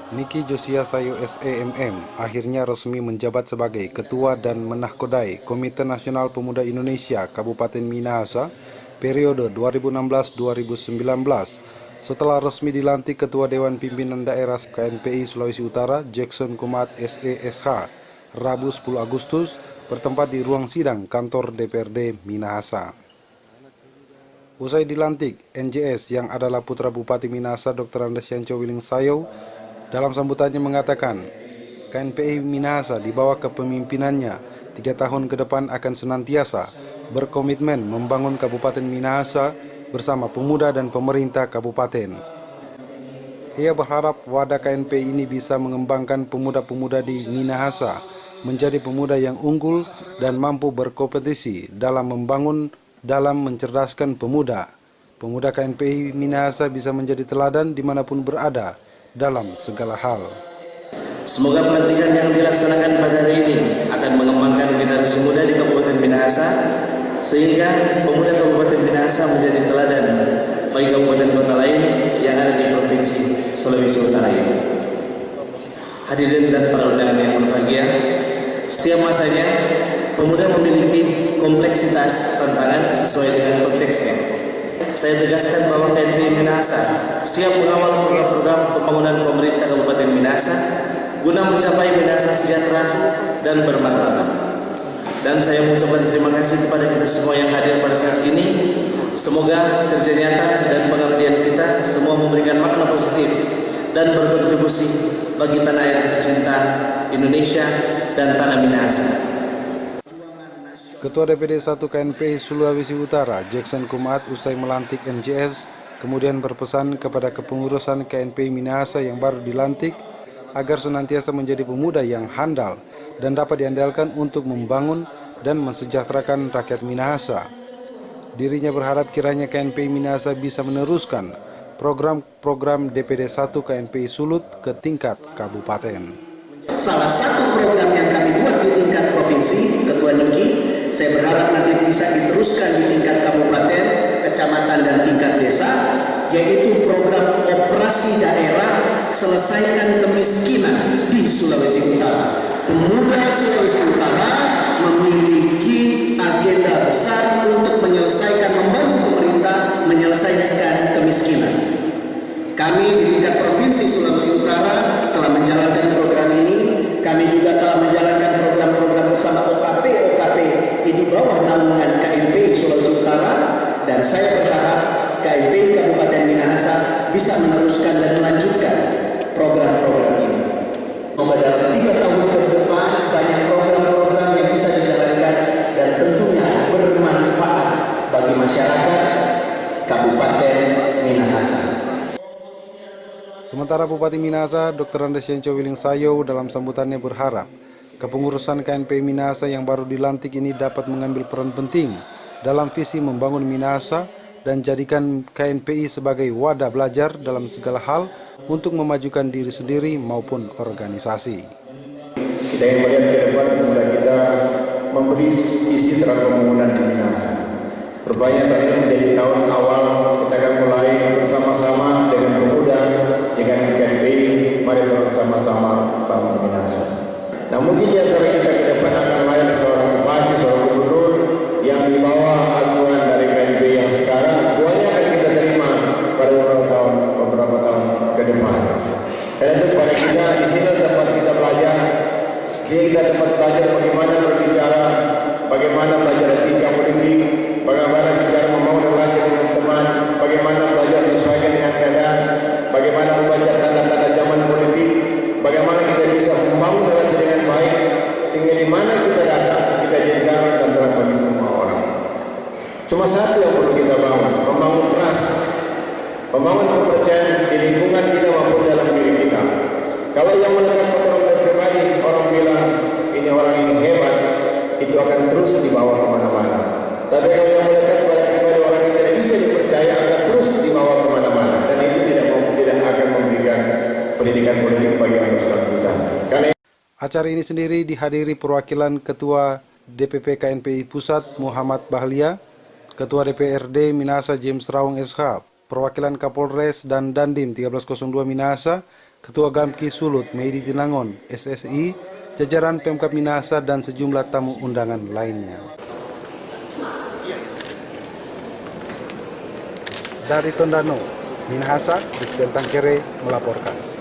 Niki Josia Sayo SEMM akhirnya resmi menjabat sebagai Ketua dan Menahkodai Komite Nasional Pemuda Indonesia Kabupaten Minahasa periode 2016-2019 setelah resmi dilantik Ketua Dewan Pimpinan Daerah KNPI Sulawesi Utara Jackson Kumat SESH Rabu 10 Agustus bertempat di ruang sidang kantor DPRD Minahasa. Usai dilantik, NJS yang adalah putra Bupati Minahasa Dr. Andes Yanco Wiling Sayo dalam sambutannya mengatakan, KNPI Minahasa di bawah kepemimpinannya 3 tahun ke depan akan senantiasa berkomitmen membangun Kabupaten Minahasa bersama pemuda dan pemerintah kabupaten. Ia berharap wadah KNPI ini bisa mengembangkan pemuda-pemuda di Minahasa menjadi pemuda yang unggul dan mampu berkompetisi dalam membangun dalam mencerdaskan pemuda. Pemuda KNPI Minahasa bisa menjadi teladan dimanapun berada dalam segala hal. Semoga pelantikan yang dilaksanakan pada hari ini akan mengembangkan generasi muda di Kabupaten Minahasa sehingga pemuda Kabupaten Minahasa menjadi teladan bagi kabupaten kota lain yang ada di Provinsi Sulawesi Utara ini. Hadirin dan para undangan yang berbahagia, setiap masanya pemuda memiliki kompleksitas tantangan sesuai dengan konteksnya. Saya tegaskan bahwa KNPI Minahasa siap mengawal program-program pembangunan pemerintah Kabupaten Minahasa guna mencapai Minahasa sejahtera dan bermartabat. Dan saya mengucapkan terima kasih kepada kita semua yang hadir pada saat ini. Semoga kerja nyata dan pengabdian kita semua memberikan makna positif dan berkontribusi bagi tanah air tercinta Indonesia dan tanah Minahasa. Ketua DPD 1 KNPI Sulawesi Utara, Jackson Kumat, usai melantik NJS, kemudian berpesan kepada kepengurusan KNPI Minahasa yang baru dilantik agar senantiasa menjadi pemuda yang handal dan dapat diandalkan untuk membangun dan mensejahterakan rakyat Minahasa. Dirinya berharap kiranya KNPI Minahasa bisa meneruskan program-program DPD 1 KNPI Sulut ke tingkat kabupaten. Salah satu program yang kami buat di tingkat provinsi, Ketua Niki, saya berharap nanti bisa diteruskan di tingkat kabupaten, kecamatan, dan tingkat desa, yaitu program operasi daerah selesaikan kemiskinan di Sulawesi Utara. Pemuda Sulawesi Utara memiliki agenda besar untuk membantu pemerintah menyelesaikan kemiskinan. Kami di tingkat Provinsi Sulawesi Utara telah menjalankan program ini. Kami juga telah menjalankan program-program bersama OKP di bawah naungan KNPI Sulawesi Utara, dan saya berharap KNPI Kabupaten Minahasa bisa meneruskan dan melanjutkan program-program ini. Semoga dalam 3 tahun ke depan banyak program-program yang bisa dijalankan dan tentunya bermanfaat bagi masyarakat Kabupaten Minahasa. Sementara Bupati Minahasa, Dr. Andes Yanco Wiling Sayo dalam sambutannya berharap kepengurusan KNPI Minahasa yang baru dilantik ini dapat mengambil peran penting dalam visi membangun Minahasa dan jadikan KNPI sebagai wadah belajar dalam segala hal untuk memajukan diri sendiri maupun organisasi. Kita yang melihat ke depan, semoga kita memberi isi terhadap pembangunan di Minahasa. Rupanya tahun ini menjadi tahun awal kita akan mulai bersama-sama dengan pemuda, dengan KNPI, mari bersama-sama bangun Minahasa. Nah, mungkin di antara kita ke depan akan lahir seorang bupati, seorang gubernur yang di bawah asuhan dari KNPI yang sekarang, buahnya akan kita terima pada beberapa tahun ke depan. Karena itu pada kita di sini tempat kita belajar, sehingga tempat belajar bagaimana berbicara, bagaimana belajar etika politik, bagaimana bicara membangun relasi dengan teman, bagaimana belajar menyesuaikan dengan keadaan, bagaimana membaca tanda-tanda zaman politik, bagaimana kita bisa membangun relasi dengan baik, sehingga di mana kita datang kita jadikan tantangan bagi semua orang. Cuma satu yang perlu kita bangun, membangun trust, membangun kepercayaan di lingkungan kita maupun dalam diri kita. Kalau yang melekat pada orang pribadi, orang bilang ini orang ini hebat, itu akan terus dibawa kemana-mana. Tapi kalau yang melekat pada pribadi orang yang tidak bisa dipercaya akan terus dibawa kemana-mana, dan itu tidak akan memberikan pendidikan politik bagi yang bersangkutan. Acara ini sendiri dihadiri perwakilan Ketua DPP KNPI Pusat Muhammad Bahlia, Ketua DPRD Minahasa James Rawong SH, perwakilan Kapolres dan Dandim 1302 Minahasa, Ketua Gamki Sulut Medi Tinangon, SSI, jajaran Pemkab Minahasa dan sejumlah tamu undangan lainnya. Dari Tondano, Minahasa, Christian Tangkere melaporkan.